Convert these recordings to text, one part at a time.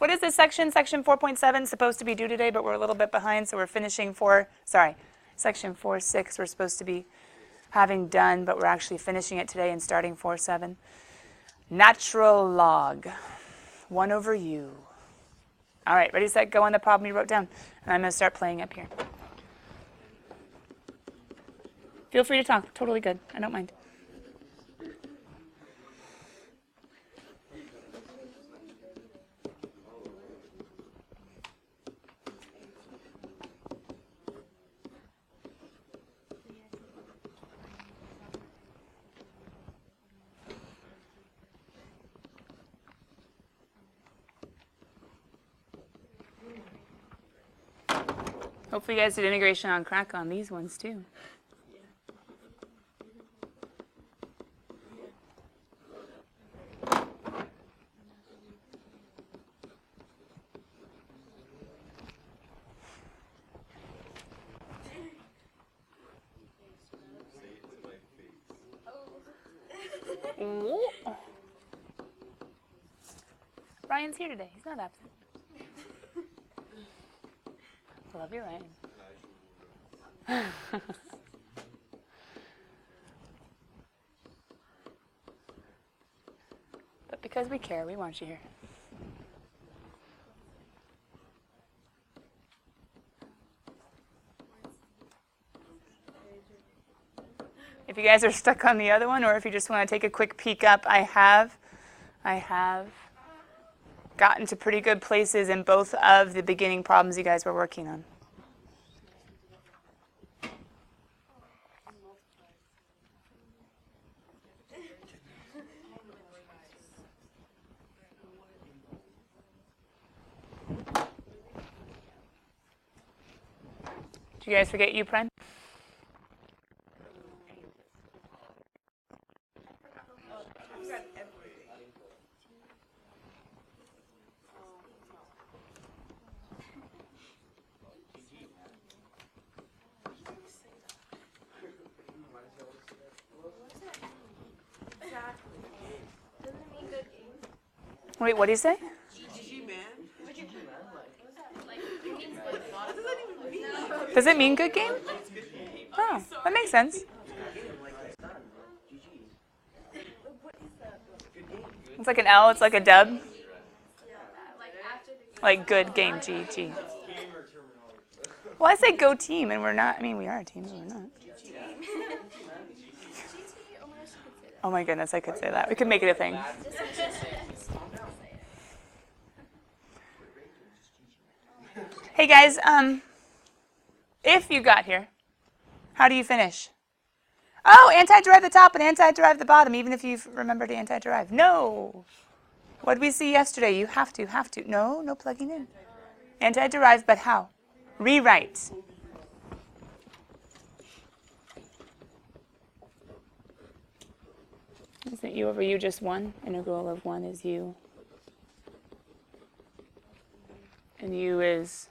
What is this section? Section 4.7 supposed to be due today, but we're a little bit behind, so we're finishing section 4.6 we're supposed to be having done, but we're actually finishing it today and starting 4.7. Natural log, 1 over u. All right, ready, set, go on the problem you wrote down. And I'm going to start playing up here. Feel free to talk. Totally good. I don't mind. Hopefully you guys did integration on crack on these ones too. Ryan's here today. He's not absent. Love you, Ryan. But because we care, we want you here. If you guys are stuck on the other one, or if you just want to take a quick peek up, I have gotten to pretty good places in both of the beginning problems you guys were working on. Did you guys forget U prime? Wait, what do you say? Does it mean good game? Oh, that makes sense. It's like an L, it's like a dub. Like good game, GG. Well, I say go team, and we're not, I mean, we are a team, but we're not. Oh my goodness, I could say that. We could make it a thing. Hey guys, if you got here, how do you finish? Oh, anti-derive the top and anti-derive the bottom, even if you've remembered to anti-derive. No. What did we see yesterday? You have to. No, no plugging in. Anti-derive, but how? Rewrite. Isn't u over u just 1? Integral of 1 is u. And u is...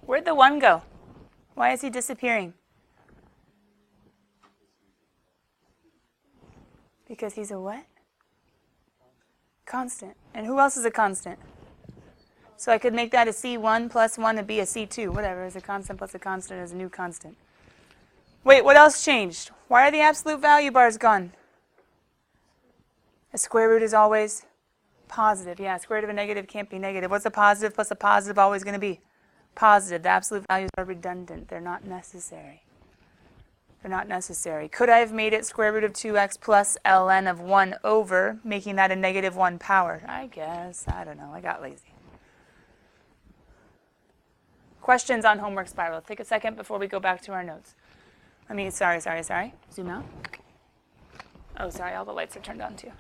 Where'd the 1 go? Why is he disappearing? Because he's a what? Constant. And who else is a constant? So I could make that a C1 plus 1 and be a C2. Whatever, is a constant plus a constant is a new constant. Wait, what else changed? Why are the absolute value bars gone? A square root is always positive. Yeah, square root of a negative can't be negative. What's a positive plus a positive always going to be? Positive. The absolute values are redundant. They're not necessary. They're not necessary. Could I have made it square root of 2x plus ln of 1 over, making that a negative 1 powered? I guess. I don't know. I got lazy. Questions on homework spiral? Take a second before we go back to our notes. Sorry. Zoom out. Oh, sorry. All the lights are turned on too.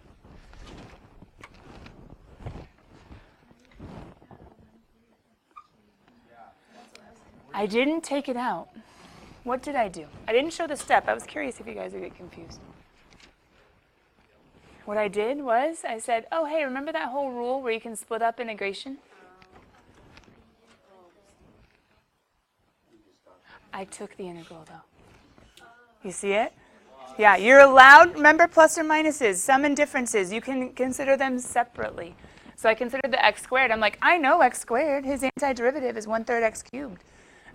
I didn't take it out. What did I do? I didn't show the step. I was curious if you guys would get confused. What I did was I said, oh, hey, remember that whole rule where you can split up integration? I took the integral, though. You see it? Yeah, you're allowed, remember, plus or minuses, sum and differences. You can consider them separately. So I considered the x squared. I'm like, I know x squared. His antiderivative is 1/3 x cubed.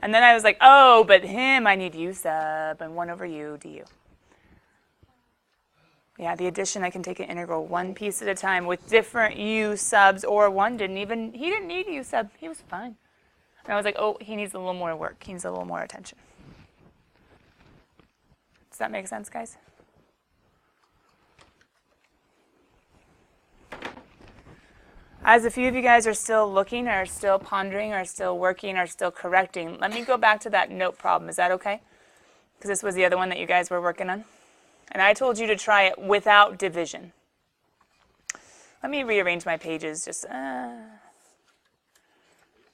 And then I was like, oh, but him, I need u sub and 1 over u du. Yeah, the addition, I can take an integral one piece at a time with different u subs, or he didn't need u sub. He was fine. And I was like, oh, he needs a little more work. He needs a little more attention. Does that make sense, guys? As a few of you guys are still looking, are still pondering, are still working, are still correcting, let me go back to that note problem. Is that okay? Because this was the other one that you guys were working on. And I told you to try it without division. Let me rearrange my pages. Just,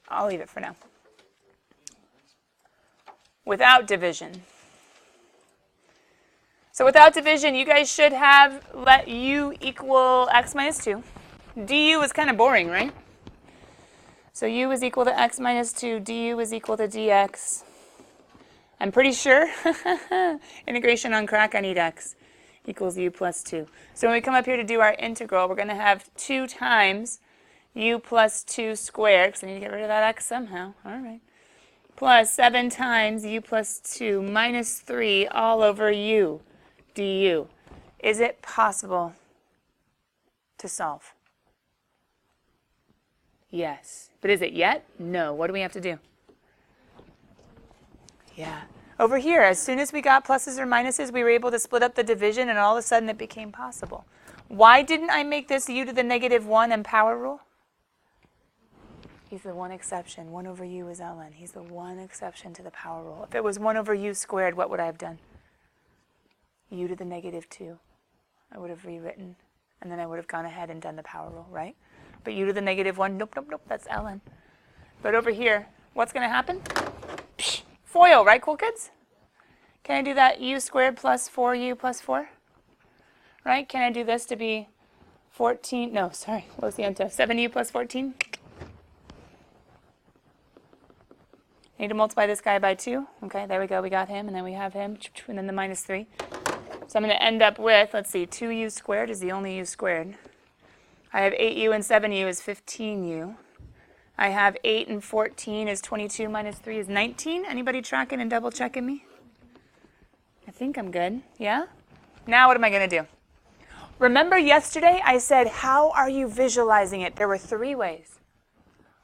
I'll leave it for now. Without division. So without division, you guys should have let u equal x minus 2. du is kind of boring, right? So u is equal to x minus 2, du is equal to dx. I'm pretty sure, integration on crack, I need x equals u plus 2. So when we come up here to do our integral, we're going to have 2 times u plus 2 squared, because I need to get rid of that x somehow. All right. Plus 7 times u plus 2 minus 3 all over u du. Is it possible to solve? Yes. But is it yet? No. What do we have to do? Yeah. Over here, as soon as we got pluses or minuses, we were able to split up the division, and all of a sudden it became possible. Why didn't I make this u to the negative 1 and power rule? He's the one exception. 1 over u is ln. He's the one exception to the power rule. If it was 1 over u squared, what would I have done? U to the negative 2. I would have rewritten, and then I would have gone ahead and done the power rule, right? But u to the negative 1, nope, nope, nope, that's ln. But over here, what's going to happen? Psh, FOIL, right, cool kids? Can I do that u squared plus 4u plus 4? Right? Can I do this to be 14? No, sorry, what was the end of 7u plus 14? I need to multiply this guy by 2. Okay, there we go. We got him, and then we have him, and then the minus 3. So I'm going to end up with, let's see, 2u squared is the only u squared. I have 8u and 7u is 15u. I have 8 and 14 is 22 minus 3 is 19. Anybody tracking and double checking me? I think I'm good. Yeah? Now what am I going to do? Remember yesterday I said, how are you visualizing it? There were 3 ways.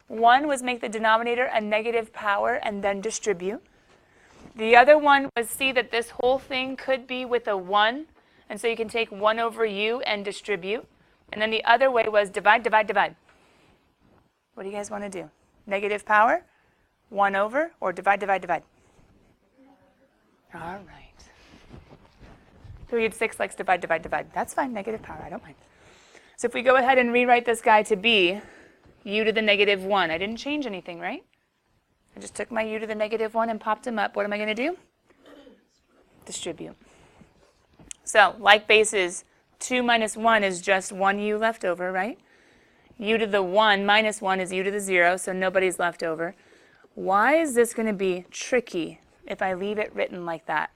One was make the denominator a negative power and then distribute. The other one was see that this whole thing could be with a 1, and so you can take 1 over u and distribute. And then the other way was divide, divide, divide. What do you guys want to do? Negative power, 1 over, or divide, divide, divide? All right. 3 and 6 likes divide, divide, divide. That's fine, negative power, I don't mind. So if we go ahead and rewrite this guy to be u to the negative 1. I didn't change anything, right? I just took my u to the negative 1 and popped him up. What am I going to do? Distribute. So, like bases, 2 minus 1 is just 1u left over, right? U to the 1 minus 1 is u to the 0, so nobody's left over. Why is this going to be tricky if I leave it written like that?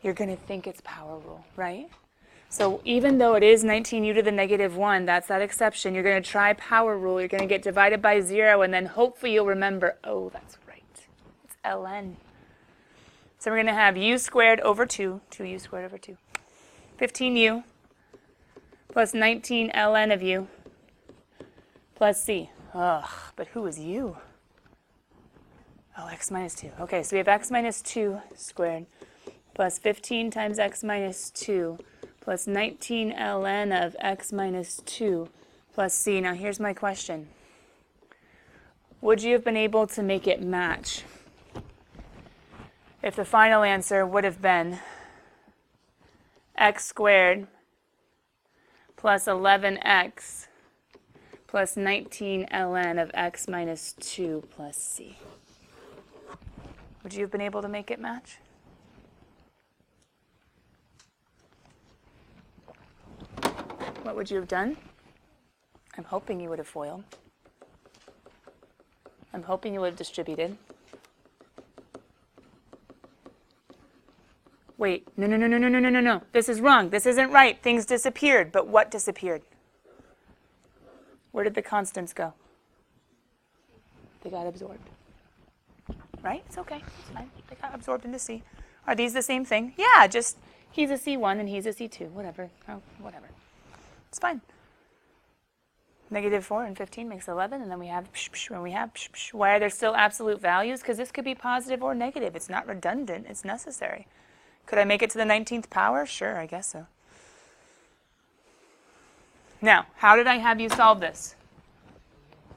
You're going to think it's power rule, right? So even though it is 19u to the negative 1, that's that exception. You're going to try power rule. You're going to get divided by 0, and then hopefully you'll remember, oh, that's right. It's ln. So we're going to have u squared over 2, 2u squared over 2, 15u plus 19 ln of u plus c. Ugh, but who is u? Oh, x minus 2. Okay, so we have x minus 2 squared plus 15 times x minus 2 plus 19 ln of x minus 2 plus c. Now here's my question. Would you have been able to make it match if the final answer would have been x squared plus 11x plus 19 ln of x minus 2 plus c? Would you have been able to make it match? what would you have done? I'm hoping you would have FOILed. I'm hoping you would have distributed. Wait, no. This is wrong. This isn't right. Things disappeared. But what disappeared? Where did the constants go? They got absorbed. Right? It's okay. It's fine. They got absorbed into C. Are these the same thing? Yeah, just he's a C1 and he's a C2. Whatever. Oh, whatever. It's fine. -4 and 15 makes 11, and then we have why are there still absolute values? Because this could be positive or negative. It's not redundant. It's necessary. Could I make it to the 19th power? Sure, I guess so. Now, how did I have you solve this?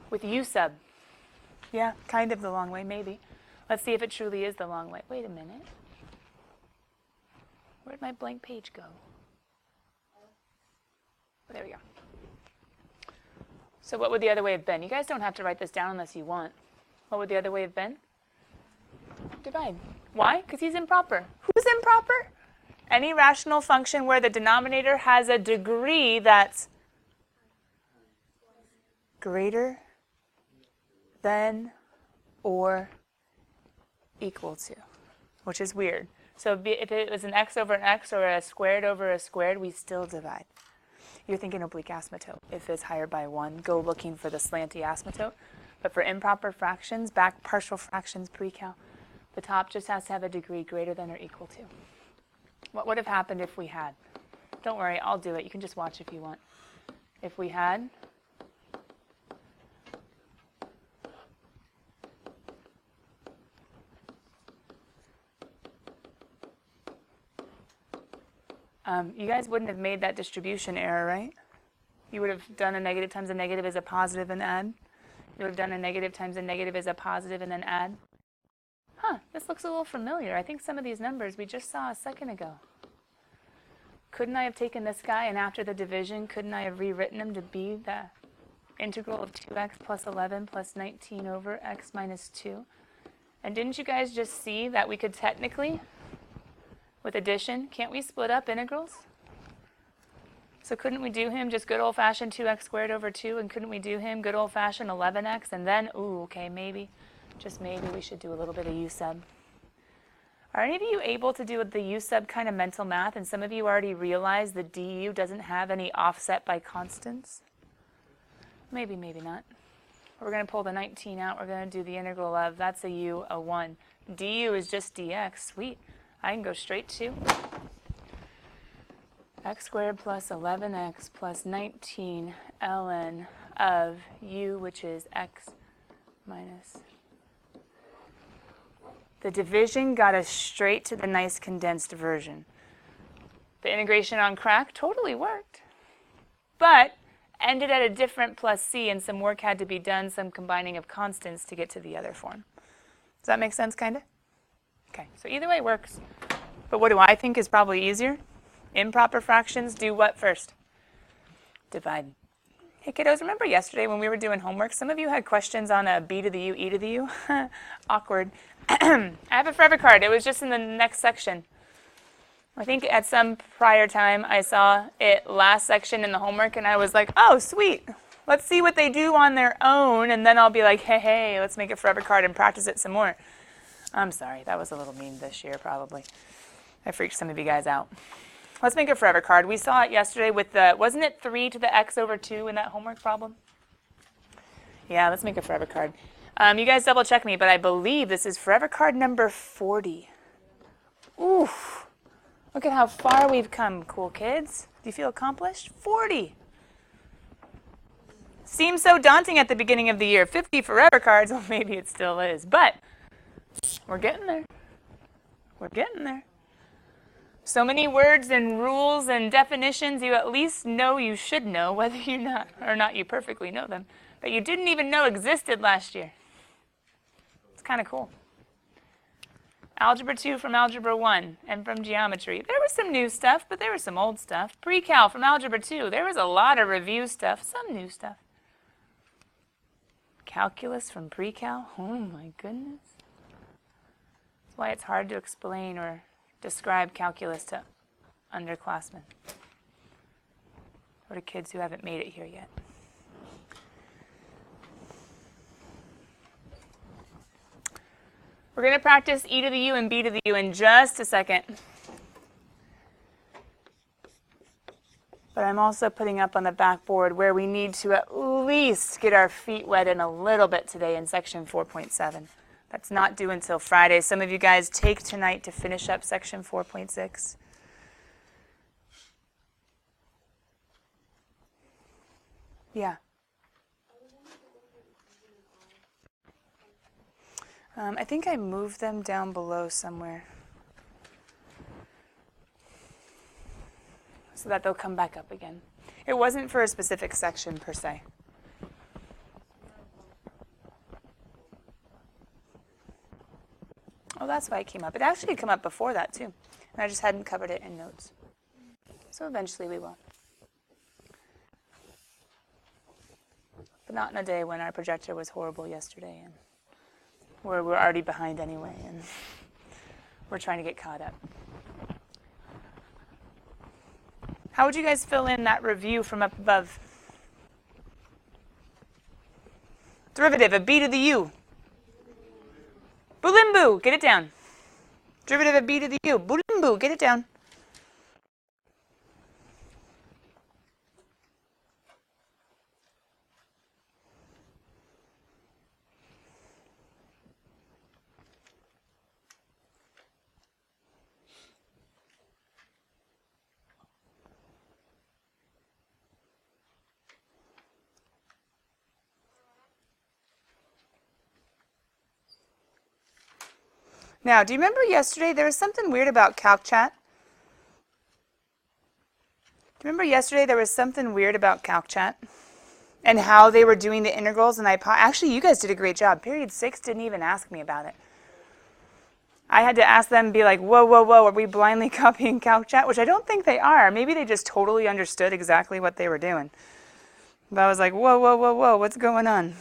With U sub. Yeah, kind of the long way, maybe. Let's see if it truly is the long way. Wait a minute. Where'd my blank page go? Oh, there we go. So what would the other way have been? You guys don't have to write this down unless you want. What would the other way have been? Divide. Why? Because he's improper. Who's improper? Any rational function where the denominator has a degree that's greater than or equal to, which is weird. So if it was an x over an x or a squared over a squared, we still divide. You're thinking oblique asymptote. If it's higher by 1, go looking for the slanty asymptote. But for improper fractions, back partial fractions pre-cal, the top just has to have a degree greater than or equal to. What would have happened if we had? Don't worry, I'll do it. You can just watch if you want. If we had you guys wouldn't have made that distribution error, right? You would have done a negative times a negative as a positive and add. You would have done a negative times a negative as a positive and then add. Huh, this looks a little familiar. I think some of these numbers we just saw a second ago. Couldn't I have taken this guy and after the division, couldn't I have rewritten him to be the integral of 2x plus 11 plus 19 over x minus 2? And didn't you guys just see that we could technically, with addition, can't we split up integrals? So couldn't we do him just good old-fashioned 2x squared over 2, and couldn't we do him good old-fashioned 11x, and then, ooh, okay, maybe, just maybe we should do a little bit of U sub. Are any of you able to do the U sub kind of mental math, and some of you already realize the du doesn't have any offset by constants? Maybe, maybe not. We're going to pull the 19 out. We're going to do the integral of, that's a u, a 1. Du is just dx. Sweet. I can go straight to x squared plus 11x plus 19 ln of u, which is x minus. The division got us straight to the nice condensed version. The integration on crack totally worked, but ended at a different plus c, and some work had to be done, some combining of constants to get to the other form. Does that make sense, kind of? Okay, so either way works. But what do I think is probably easier? Improper fractions do what first? Divide. Hey kiddos, remember yesterday when we were doing homework, some of you had questions on a b to the u, e to the u? Awkward. I have a forever card. It was just in the next section. I think at some prior time I saw it last section in the homework and I was like, oh, sweet. Let's see what they do on their own, and then I'll be like, hey, let's make a forever card and practice it some more. I'm sorry, that was a little mean this year probably. I freaked some of you guys out. Let's make a forever card. We saw it yesterday with the, wasn't it 3 to the x over 2 in that homework problem? Yeah, let's make a forever card. You guys double check me, but I believe this is forever card number 40. Oof. Look at how far we've come, cool kids. Do you feel accomplished? 40. Seems so daunting at the beginning of the year. 50 forever cards, well, maybe it still is, but we're getting there. We're getting there. So many words and rules and definitions you at least know you should know, whether you not or not you perfectly know them, that you didn't even know existed last year. It's kind of cool. Algebra 2 from Algebra 1 and from geometry. There was some new stuff, but there was some old stuff. Pre-cal from Algebra 2. There was a lot of review stuff, some new stuff. Calculus from pre-cal. Oh my goodness. That's why it's hard to explain or describe calculus to underclassmen. or to kids who haven't made it here yet. We're going to practice e to the u and b to the u in just a second. But I'm also putting up on the backboard where we need to at least get our feet wet in a little bit today in section 4.7. That's not due until Friday. Some of you guys take tonight to finish up section 4.6. Yeah. I think I moved them down below somewhere so that they'll come back up again. It wasn't for a specific section per se. Oh, that's why it came up. It actually had come up before that too, and I just hadn't covered it in notes. So eventually we will. But not in a day when our projector was horrible yesterday and where we're already behind anyway, and we're trying to get caught up. How would you guys fill in that review from up above? Derivative of b to the u. Bulimbu, get it down. Derivative of b to the u. Bulimbu, get it down. Now, do you remember yesterday there was something weird about CalcChat? Do you remember yesterday there was something weird about CalcChat and how they were doing the integrals? And actually, you guys did a great job. Period 6 didn't even ask me about it. I had to ask them and be like, whoa, whoa, whoa, are we blindly copying CalcChat? Which I don't think they are. Maybe they just totally understood exactly what they were doing. But I was like, whoa, whoa, whoa, whoa, what's going on?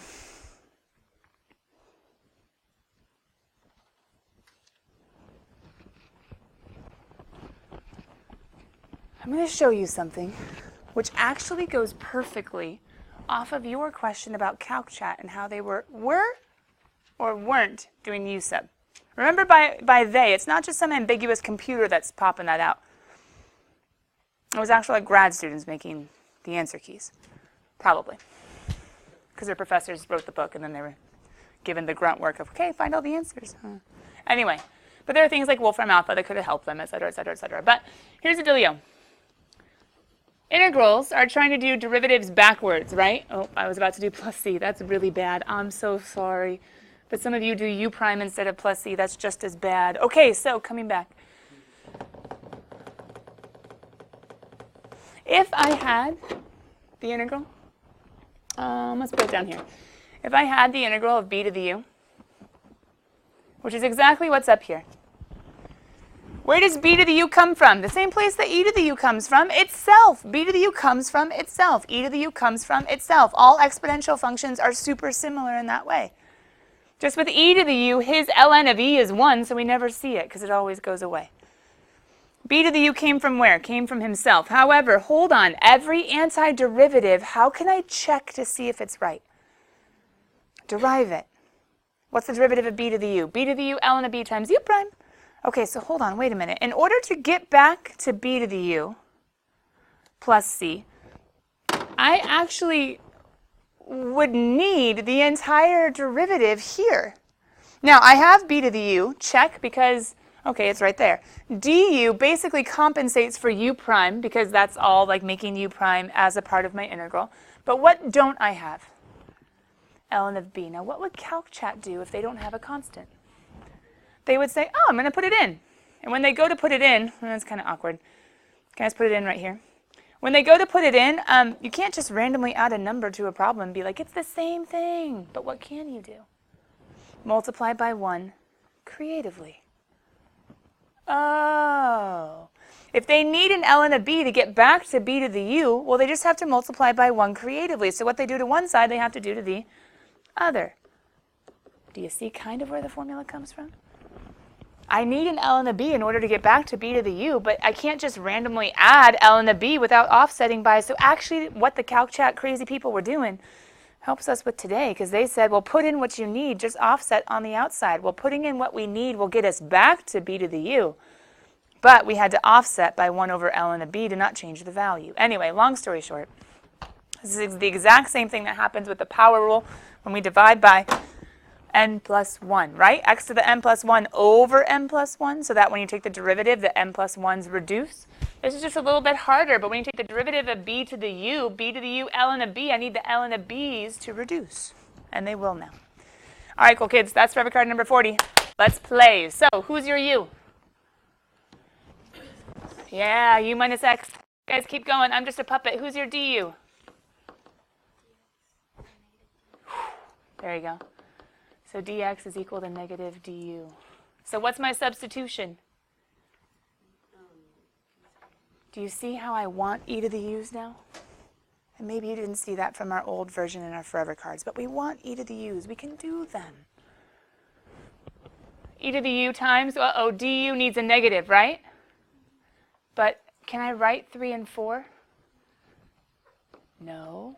I'm going to show you something which actually goes perfectly off of your question about CalcChat and how they were or weren't doing USub. Remember by they, it's not just some ambiguous computer that's popping that out. It was actually like grad students making the answer keys, probably, because their professors wrote the book and then they were given the grunt work of, okay, find all the answers. Anyway, but there are things like Wolfram Alpha that could have helped them, et cetera, et cetera, et cetera. But here's the dealio. Integrals are trying to do derivatives backwards, right? Oh, I was about to do plus c. That's really bad. I'm so sorry. But some of you do u prime instead of plus c. That's just as bad. Okay, so coming back. If I had the integral, let's put it down here. If I had the integral of b to the u, which is exactly what's up here, where does b to the u come from? The same place that e to the u comes from, itself. b to the u comes from itself. e to the u comes from itself. All exponential functions are super similar in that way. Just with e to the u, his ln of e is 1, so we never see it because it always goes away. b to the u came from where? Came from himself. However, hold on. Every antiderivative, how can I check to see if it's right? Derive it. What's the derivative of b to the u? b to the u, ln of b times u prime. Okay, so hold on, wait a minute. In order to get back to b to the u plus c, I actually would need the entire derivative here. Now, I have b to the u, check, because, okay, it's right there. du basically compensates for u prime, because that's all like making u prime as a part of my integral. But what don't I have? ln of b. Now, what would CalcChat do if they don't have a constant? They would say, oh, I'm going to put it in. And when they go to put it in, that's kind of awkward. Can I just put it in right here? When they go to put it in, you can't just randomly add a number to a problem and be like, it's the same thing. But what can you do? Multiply by 1 creatively. Oh. If they need an ln of b to get back to b to the u, well, they just have to multiply by 1 creatively. So what they do to one side, they have to do to the other. Do you see kind of where the formula comes from? I need an L and a B in order to get back to b to the u, but I can't just randomly add L and a B without offsetting by. So actually what the CalcChat crazy people were doing helps us with today, because they said, well, put in what you need, just offset on the outside. Well, putting in what we need will get us back to b to the u, but we had to offset by 1 over L and a B to not change the value. Anyway, long story short, this is the exact same thing that happens with the power rule when we divide by n plus 1, right? X to the n plus 1 over n plus 1, so that when you take the derivative, the n plus 1s reduce. This is just a little bit harder, but when you take the derivative of b to the u, L and a B, I need the L and a B's to reduce, and they will now. All right, cool kids, that's forever card number 40. Let's play. So, who's your u? Yeah, u minus x. Guys, keep going. I'm just a puppet. Who's your du? There you go. So dx is equal to negative du. So what's my substitution? Do you see how I want e to the u's now? And maybe you didn't see that from our old version in our forever cards, but we want e to the u's. We can do them. E to the u times, uh-oh, du needs a negative, right? But can I write 3 and 4? No.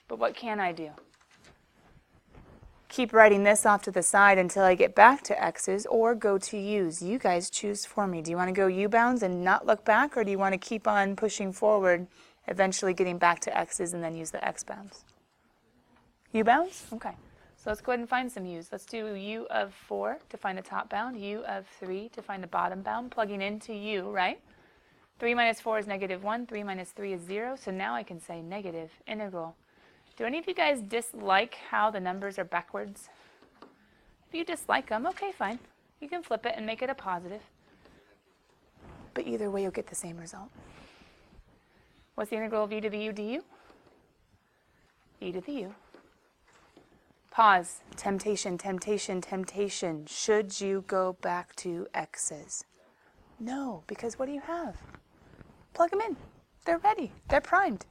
But what can I do? Keep writing this off to the side until I get back to x's, or go to u's. You guys choose for me. Do you want to go u-bounds and not look back, or do you want to keep on pushing forward, eventually getting back to x's and then use the x-bounds? U-bounds? Okay. So let's go ahead and find some u's. Let's do u of 4 to find the top bound, u of 3 to find the bottom bound, plugging into u, right? 3 minus 4 is negative 1. 3 minus 3 is 0. So now I can say negative integral. Do any of you guys dislike how the numbers are backwards? If you dislike them, okay, fine. You can flip it and make it a positive. But either way, you'll get the same result. What's the integral of e to the u du? E to the u. Pause. Temptation, temptation, temptation. Should you go back to x's? No, because what do you have? Plug them in. They're ready. They're primed.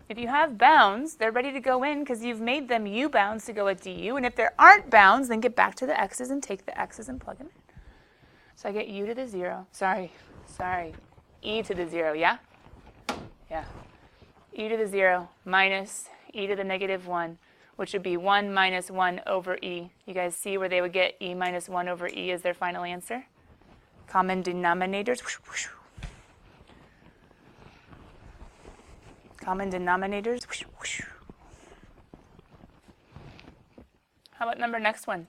If you have bounds, they're ready to go in because you've made them u bounds to go at du. And if there aren't bounds, then get back to the x's and take the x's and plug them in. So I get u to the 0. Sorry. E to the 0, yeah? Yeah. E to the 0 minus e to the negative 1, which would be 1 minus 1 over e. You guys see where they would get e minus 1 over e as their final answer? Common denominators. Common denominators. How about number next one?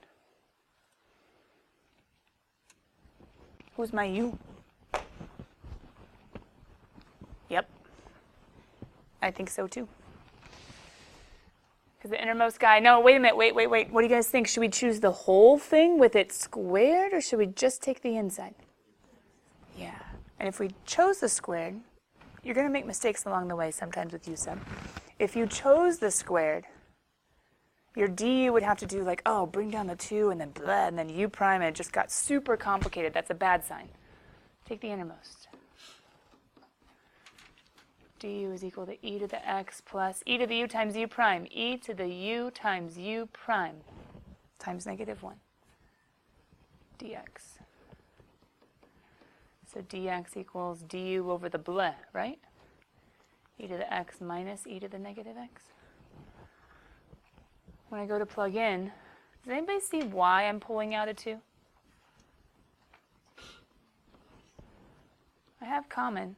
Who's my u? Yep. I think so too. Because the innermost guy, no, wait a minute, wait. What do you guys think? Should we choose the whole thing with it squared, or should we just take the inside? Yeah. And if we chose the squared, you're going to make mistakes along the way sometimes with u sub. If you chose the squared, your du would have to do like, oh, bring down the 2 and then blah, and then u prime, and it just got super complicated. That's a bad sign. Take the innermost. Du is equal to e to the x plus e to the u times u prime. E to the u times u prime times negative 1 dx. So dx equals du over the blah, right? E to the x minus e to the negative x. When I go to plug in, does anybody see why I'm pulling out a 2? I have common.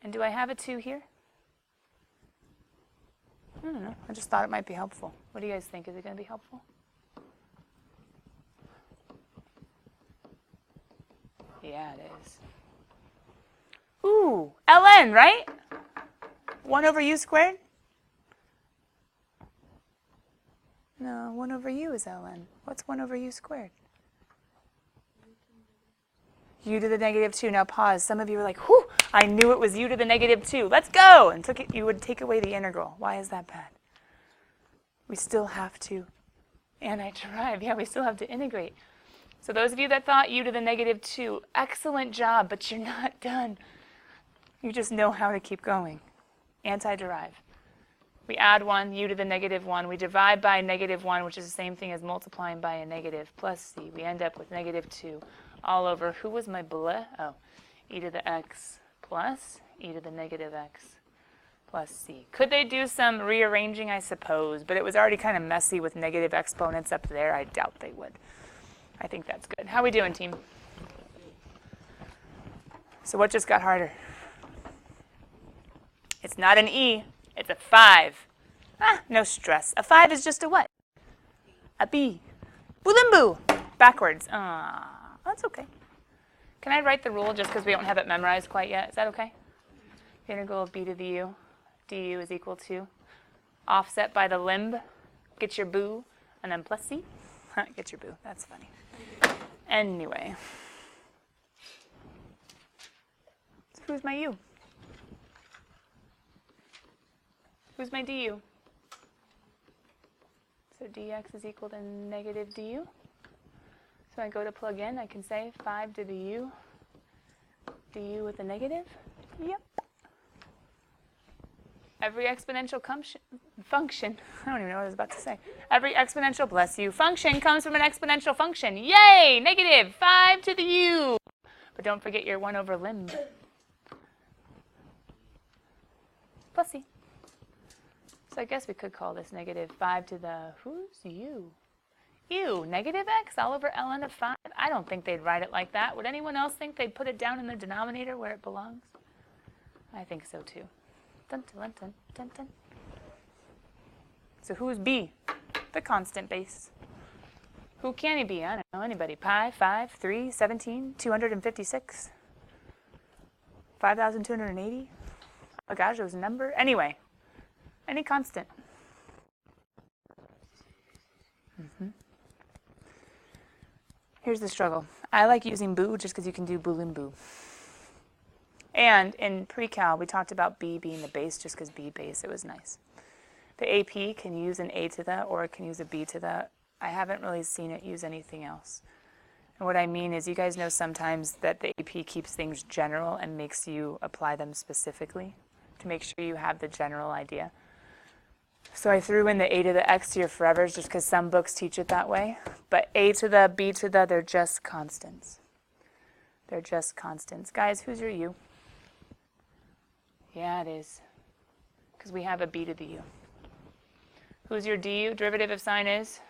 And do I have a 2 here? I don't know. I just thought it might be helpful. What do you guys think? Is it going to be helpful? Yeah, it is. Ooh, ln, right? 1 over u squared? No, 1 over u is ln. What's 1 over u squared? U to the negative 2. Now pause. Some of you were like, whew, I knew it was u to the negative 2. Let's go! And you would take away the integral. Why is that bad? We still have to, and I derive. Yeah, we still have to integrate. So those of you that thought u to the negative 2, excellent job, but you're not done. You just know how to keep going. Anti-derive. We add 1, u to the negative 1. We divide by negative 1, which is the same thing as multiplying by a negative, plus c. We end up with negative 2 all over, who was my blah? Oh, e to the x plus e to the negative x plus c. Could they do some rearranging? I suppose, but it was already kind of messy with negative exponents up there. I doubt they would. I think that's good. How we doing, team? So what just got harder? It's not an e, it's a 5. No stress. A 5 is just a what? A b. Boolimbo! Backwards. That's okay. Can I write the rule just because we don't have it memorized quite yet? Is that okay? The integral of b to the u, du is equal to offset by the limb, get your boo, and then plus c. Get your boo. That's funny. Anyway. So who's my u? Who's my du? So dx is equal to negative du. So I go to plug in, I can say 5 to the u, du with a negative. Yep. Every exponential function, I don't even know what I was about to say. Every exponential, bless you, function comes from an exponential function. Yay! Negative 5 to the u. But don't forget your 1 over limb. Plus c. So I guess we could call this negative 5 to the, who's u? U, negative x all over ln of 5. I don't think they'd write it like that. Would anyone else think they'd put it down in the denominator where it belongs? I think so too. Dun, dun, dun, dun, dun. So who's b? The constant base. Who can he be? I don't know. Anybody? Pi, 5, 3, 17, 256, 5,280. Oh gosh, it was a number. Anyway. Any constant. Here's the struggle. I like using boo just because you can do boolimbo. And in pre-cal, we talked about b being the base just because b base, it was nice. The AP can use an a to the or it can use a b to the. I haven't really seen it use anything else. And what I mean is you guys know sometimes that the AP keeps things general and makes you apply them specifically to make sure you have the general idea. So I threw in the a to the x to your forevers just because some books teach it that way. But a to the, b to the, they're just constants. They're just constants. Guys, who's your u? Yeah, it is. Because we have a b to the u. Who's your du? Derivative of sine is?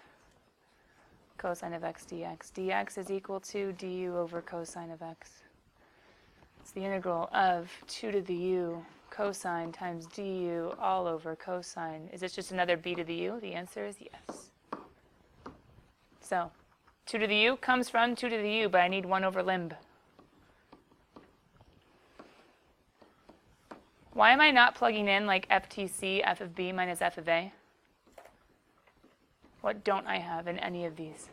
Cosine of x dx. dx is equal to du over cosine of x. It's the integral of 2 to the u cosine times du all over cosine. Is this just another b to the u? The answer is yes. So 2 to the u comes from 2 to the u, but I need 1 over limb. Why am I not plugging in like FTC, f of b minus f of a? What don't I have in any of these?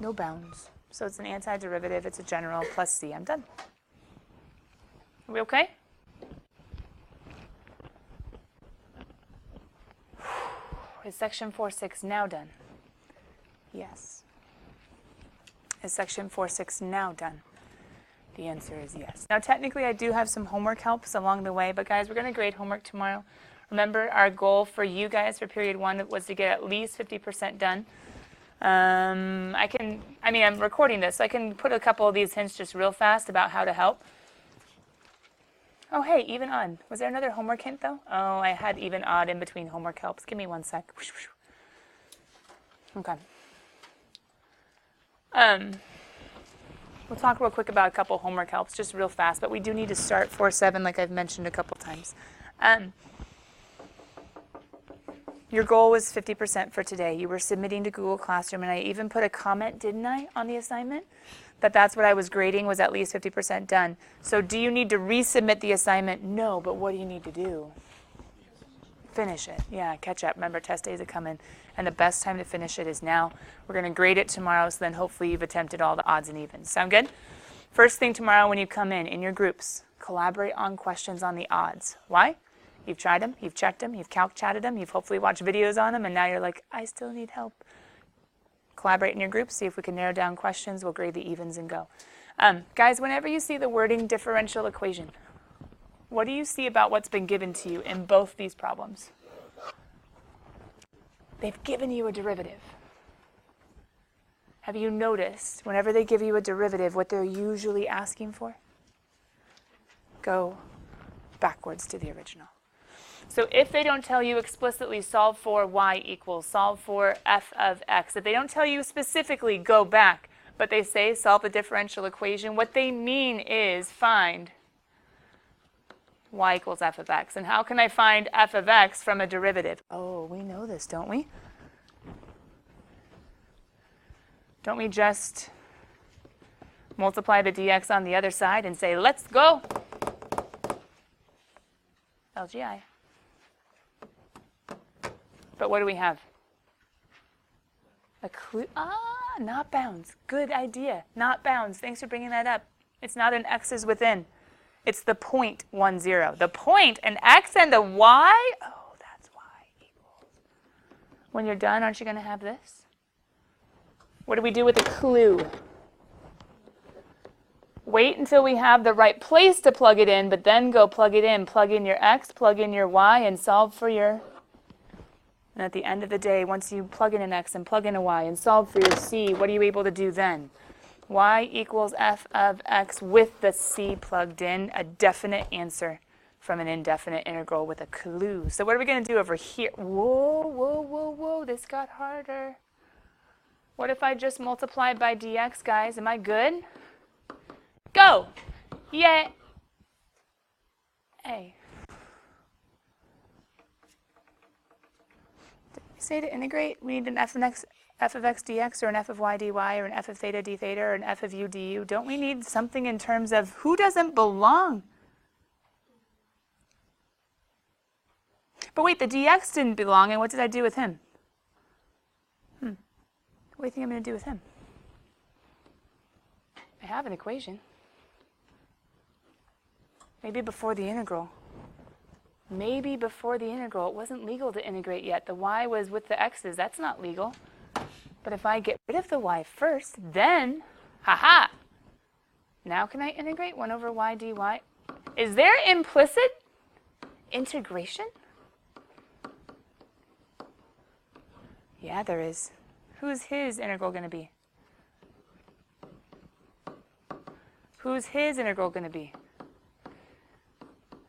No bounds. So it's an antiderivative, it's a general, plus c. I'm done. Are we okay? Is section 4.6 now done? Yes. Is section 4.6 now done? The answer is yes. Now technically I do have some homework helps along the way, but guys, we're going to grade homework tomorrow. Remember, our goal for you guys for period 1 was to get at least 50% done. I'm recording this, so I can put a couple of these hints just real fast about how to help. Oh, hey, even odd. Was there another homework hint, though? Oh, I had even odd in between homework helps. Give me 1 sec. Okay. We'll talk real quick about a couple homework helps, just real fast, but we do need to start 4.7 like I've mentioned a couple times. Your goal was 50% for today. You were submitting to Google Classroom, and I even put a comment, didn't I, on the assignment? That's what I was grading, was at least 50% done. So do you need to resubmit the assignment? No, but what do you need to do? Finish it. Yeah, catch up. Remember, test days are coming, and the best time to finish it is now. We're going to grade it tomorrow, so then hopefully you've attempted all the odds and evens. Sound good? First thing tomorrow when you come in your groups, collaborate on questions on the odds. Why? You've tried them, you've checked them, you've calc-chatted them, you've hopefully watched videos on them, and now you're like, I still need help. Collaborate in your groups, see if we can narrow down questions, we'll grade the evens and go. Guys, whenever you see the wording differential equation, what do you see about what's been given to you in both these problems? They've given you a derivative. Have you noticed whenever they give you a derivative, what they're usually asking for? Go backwards to the original. So if they don't tell you explicitly solve for y equals, solve for f of x, if they don't tell you specifically go back, but they say solve the differential equation, what they mean is find y equals f of x. And how can I find f of x from a derivative? Oh, we know this, don't we? Don't we just multiply the dx on the other side and say, let's go? LGI. But what do we have? A clue. Ah, not bounds. Good idea. Not bounds. Thanks for bringing that up. It's not an x's within. It's the point 1, 0. The point, an x and a y? Oh, that's y equals. When you're done, aren't you going to have this? What do we do with a clue? Wait until we have the right place to plug it in, but then go plug it in. Plug in your x, plug in your y, and solve for your... And at the end of the day, once you plug in an x and plug in a y and solve for your c, what are you able to do then? Y equals f of x with the c plugged in, a definite answer from an indefinite integral with a clue. So what are we going to do over here? Whoa, whoa, whoa, whoa, this got harder. What if I just multiply by dx, guys? Am I good? Go! Yeah! Hey. Did we say to integrate, we need an f of x dx, or an f of y dy, or an f of theta d theta, or an f of u du? Don't we need something in terms of who doesn't belong? But wait, the dx didn't belong, and what did I do with him? What do you think I'm going to do with him? I have an equation. Maybe before the integral. Maybe before the integral. It wasn't legal to integrate yet. The y was with the x's. That's not legal. But if I get rid of the y first, then, haha! Now can I integrate 1 over y dy? Is there implicit integration? Yeah, there is. Who's his integral going to be? Who's his integral going to be?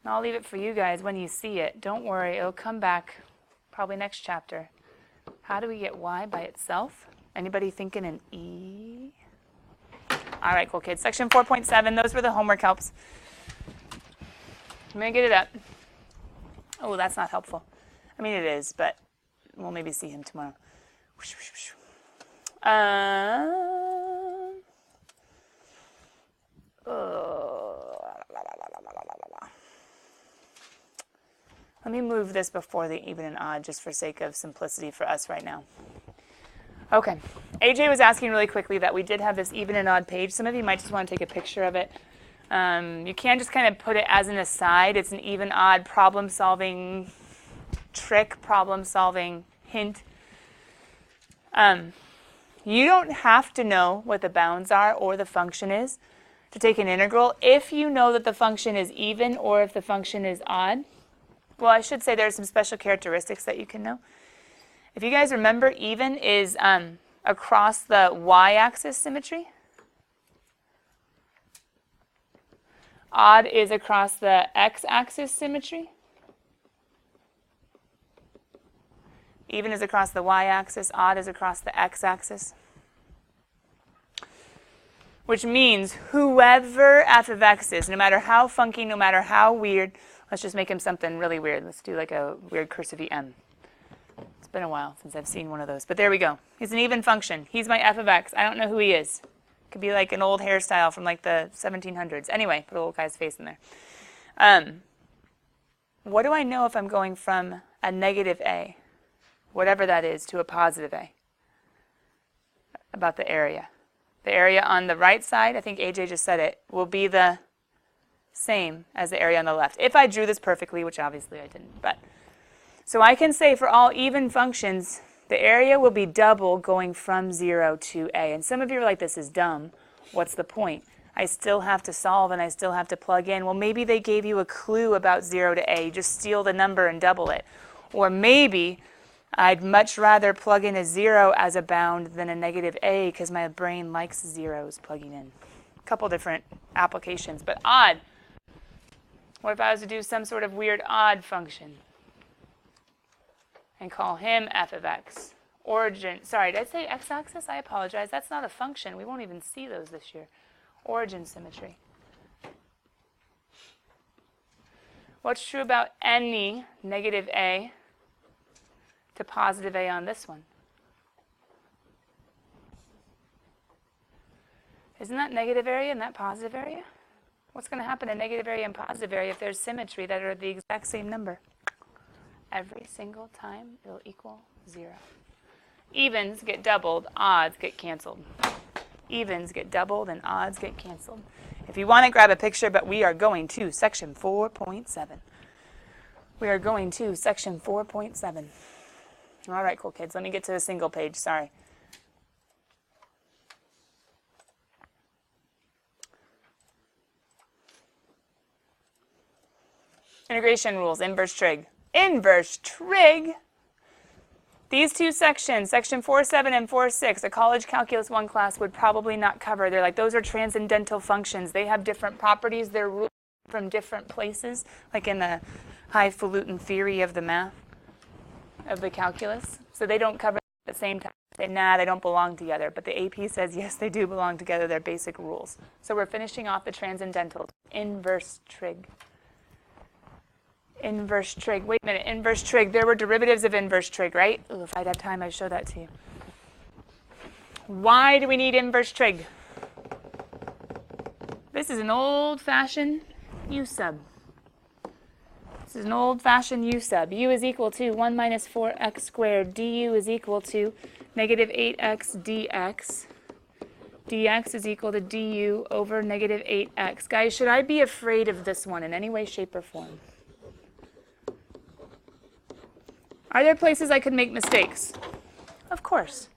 And I'll leave it for you guys when you see it. Don't worry, it'll come back probably next chapter. How do we get y by itself? Anybody thinking an e? All right, cool kids. Section 4.7, those were the homework helps. I'm going to get it up. Oh, that's not helpful. I mean, it is, but we'll maybe see him tomorrow. Let me move this before the even and odd just for sake of simplicity for us right now. Okay, AJ was asking really quickly that we did have this even and odd page. Some of you might just want to take a picture of it. You can just kind of put it as an aside. It's an even odd problem solving trick, problem solving hint. You don't have to know what the bounds are or the function is to take an integral if you know that the function is even or if the function is odd. Well, I should say there are some special characteristics that you can know. If you guys remember, even is across the y-axis symmetry. Odd is across the x-axis symmetry. Even is across the y-axis, odd is across the x-axis. Which means whoever f of x is, no matter how funky, no matter how weird, let's just make him something really weird. Let's do like a weird cursive M. It's been a while since I've seen one of those, but there we go. He's an even function. He's my f of x. I don't know who he is. Could be like an old hairstyle from like the 1700s. Anyway, put a little guy's face in there. What do I know if I'm going from a negative a, whatever that is, to a positive a? About the area. The area on the right side, I think AJ just said it, will be the same as the area on the left. If I drew this perfectly, which obviously I didn't. But so I can say for all even functions, the area will be double going from 0 to a. And some of you are like, this is dumb. What's the point? I still have to solve and I still have to plug in. Well, maybe they gave you a clue about 0 to a. You just steal the number and double it. Or maybe I'd much rather plug in a 0 as a bound than a negative a because my brain likes zeros plugging in. A couple different applications, but odd. What if I was to do some sort of weird odd function and call him f of x? Origin, sorry, did I say x-axis? I apologize. That's not a function. We won't even see those this year. Origin symmetry. What's true about any negative a to positive a on this one? Isn't that negative area and that positive area? What's going to happen in negative area and positive area if there's symmetry that are the exact same number? Every single time it'll equal 0. Evens get doubled, odds get canceled. Evens get doubled and odds get canceled. If you want to grab a picture, but we are going to section 4.7. We are going to section 4.7. All right, cool kids. Let me get to a single page. Sorry. Integration rules, inverse trig. Inverse trig? These two sections, section 4.7 and 4.6, a college calculus 1 class would probably not cover. They're like, those are transcendental functions. They have different properties. They're ruled from different places, like in the highfalutin theory of the math, of the calculus. So they don't cover at the same time. Say, nah, they don't belong together. But the AP says, yes, they do belong together. They're basic rules. So we're finishing off the transcendentals. Inverse trig. Inverse trig. Wait a minute. Inverse trig. There were derivatives of inverse trig, right? Ooh, if I'd had time, I'd show that to you. Why do we need inverse trig? This is an old-fashioned U sub. This is an old-fashioned U sub. U is equal to 1 minus 4x squared. du is equal to negative 8x dx. dx is equal to du over negative 8x. Guys, should I be afraid of this one in any way, shape, or form? Are there places I could make mistakes? Of course.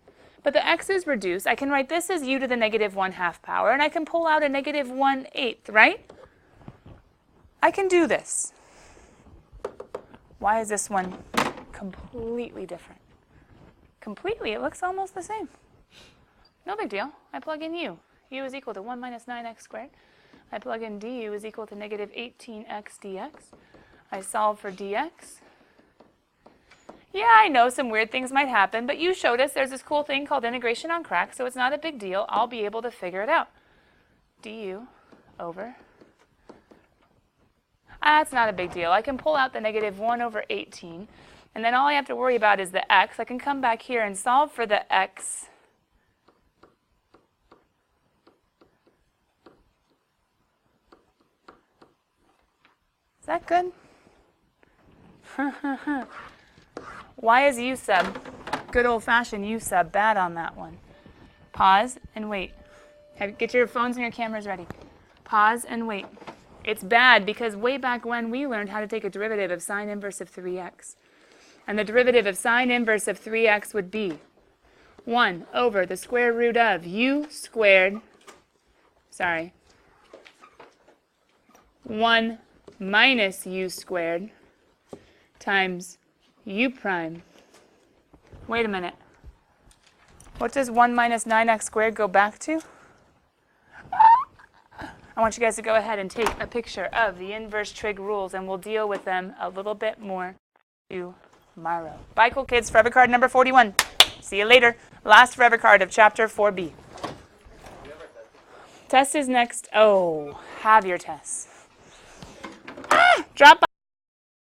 But the x is reduced. I can write this as u to the negative 1/2 power, and I can pull out a negative 1/8, right? I can do this. Why is this one completely different? Completely. It looks almost the same. No big deal. I plug in u. u is equal to 1 minus 9x squared. I plug in du is equal to negative 18x dx. I solve for dx. Yeah, I know some weird things might happen, but you showed us there's this cool thing called integration on crack, so it's not a big deal. I'll be able to figure it out. du over. That's not a big deal. I can pull out the negative 1 over 18, and then all I have to worry about is the x. I can come back here and solve for the x. Is that good? Why is u sub, good old-fashioned u sub, bad on that one? Pause and wait. Get your phones and your cameras ready. Pause and wait. It's bad because way back when we learned how to take a derivative of sine inverse of 3x. And the derivative of sine inverse of 3x would be 1 over the square root of u squared, 1 minus u squared times u prime. Wait a minute. What does 1 minus 9x squared go back to? I want you guys to go ahead and take a picture of the inverse trig rules, and we'll deal with them a little bit more tomorrow. Bye, cool kids. Forever card number 41. See you later. Last forever card of chapter 4B. Test is next. Oh, have your tests. Drop by.